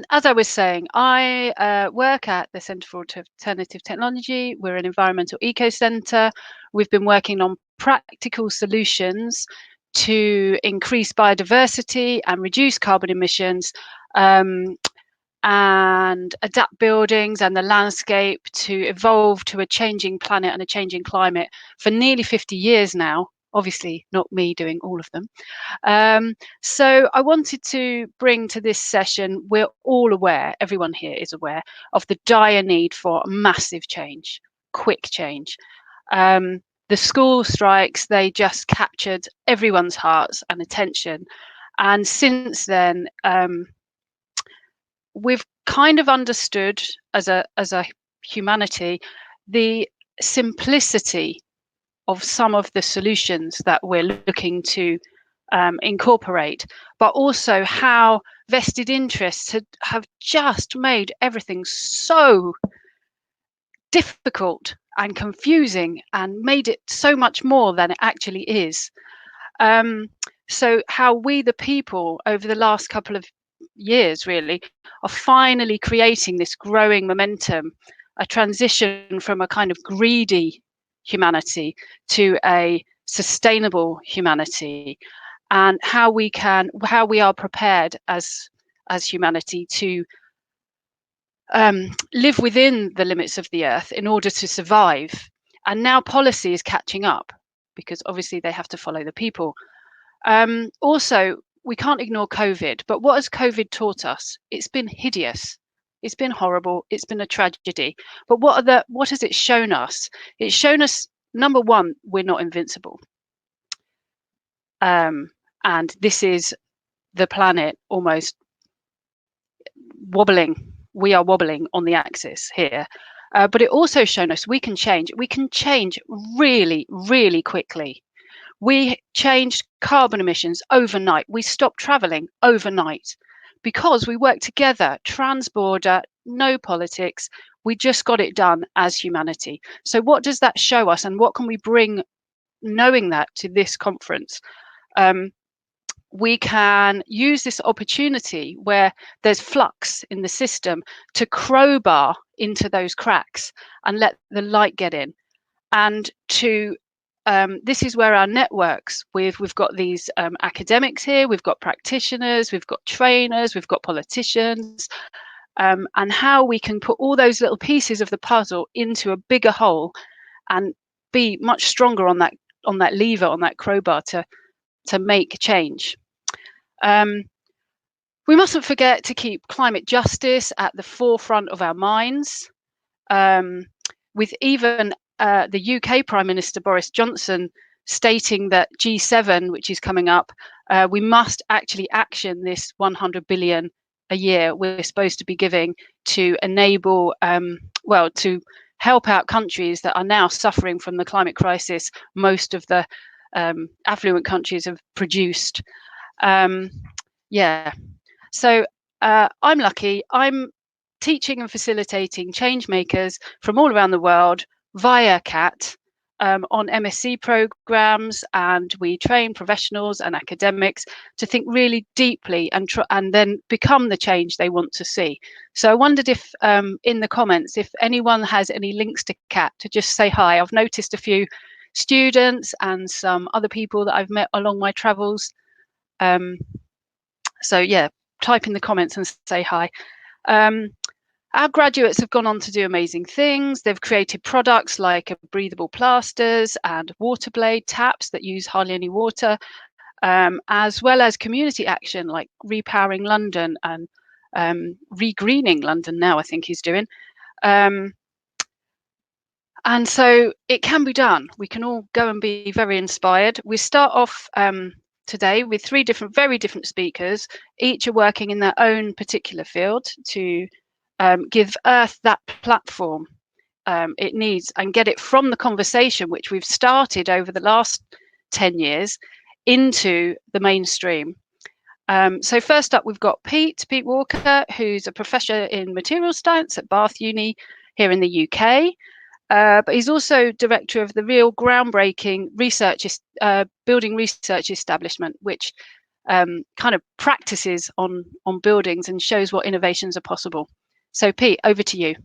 As I was saying, I work at the Centre for Alternative Technology. We're an environmental eco centre. We've been working on practical solutions to increase biodiversity and reduce carbon emissions, and adapt buildings and the landscape to evolve to a changing planet and a changing climate for nearly 50 years now. Obviously, not me doing all of them. So I wanted to bring to this session, we're all aware, everyone here is aware, of the dire need for massive change, quick change. The school strikes, they just captured everyone's hearts and attention. And since then, we've kind of understood as a humanity the simplicity of some of the solutions that we're looking to incorporate, but also how vested interests have just made everything so difficult and confusing and made it so much more than it actually is. So how we, the people, over the last couple of years really, are finally creating this growing momentum, a transition from a kind of greedy humanity to a sustainable humanity, and how we are prepared as humanity to live within the limits of the earth in order to survive. And now policy is catching up, because obviously they have to follow the people. Also, we can't ignore COVID, but what has COVID taught us? It's been hideous. It's been horrible. It's been a tragedy. But what has it shown us? It's shown us, number one, we're not invincible. And this is the planet almost wobbling. We are wobbling on the axis here. But it also shown us we can change. We can change really, really quickly. We changed carbon emissions overnight. We stopped traveling overnight because we worked together, transborder, no politics. We just got it done as humanity. So what does that show us, and what can we bring, knowing that, to this conference? We can use this opportunity where there's flux in the system to crowbar into those cracks and let the light get in. And to this is where our networks, we've got these academics here, we've got practitioners, we've got trainers, we've got politicians, and how we can put all those little pieces of the puzzle into a bigger whole and be much stronger on that lever, on that crowbar, to make change. We mustn't forget to keep climate justice at the forefront of our minds, with even the UK Prime Minister Boris Johnson stating that G7, which is coming up, we must actually action this 100 billion a year we're supposed to be giving to enable, to help out countries that are now suffering from the climate crisis most of the affluent countries have produced. So I'm lucky. I'm teaching and facilitating change makers from all around the world via CAT on MSc programs, and we train professionals and academics to think really deeply and then become the change they want to see. So I wondered if in the comments, if anyone has any links to CAT, to just say hi. I've noticed a few students and some other people that I've met along my travels. So yeah, type in the comments and say hi. Our graduates have gone on to do amazing things. They've created products like breathable plasters and water blade taps that use hardly any water, as well as community action like Repowering London and Regreening London now, I think he's doing. And so it can be done. We can all go and be very inspired. We start off today with three very different speakers. Each are working in their own particular field to give Earth that platform it needs and get it from the conversation which we've started over the last 10 years into the mainstream. So first up, we've got Pete Walker, who's a professor in materials science at Bath Uni here in the UK. But he's also director of the real groundbreaking research building research establishment, which kind of practices on buildings and shows what innovations are possible. So Pete, over to you.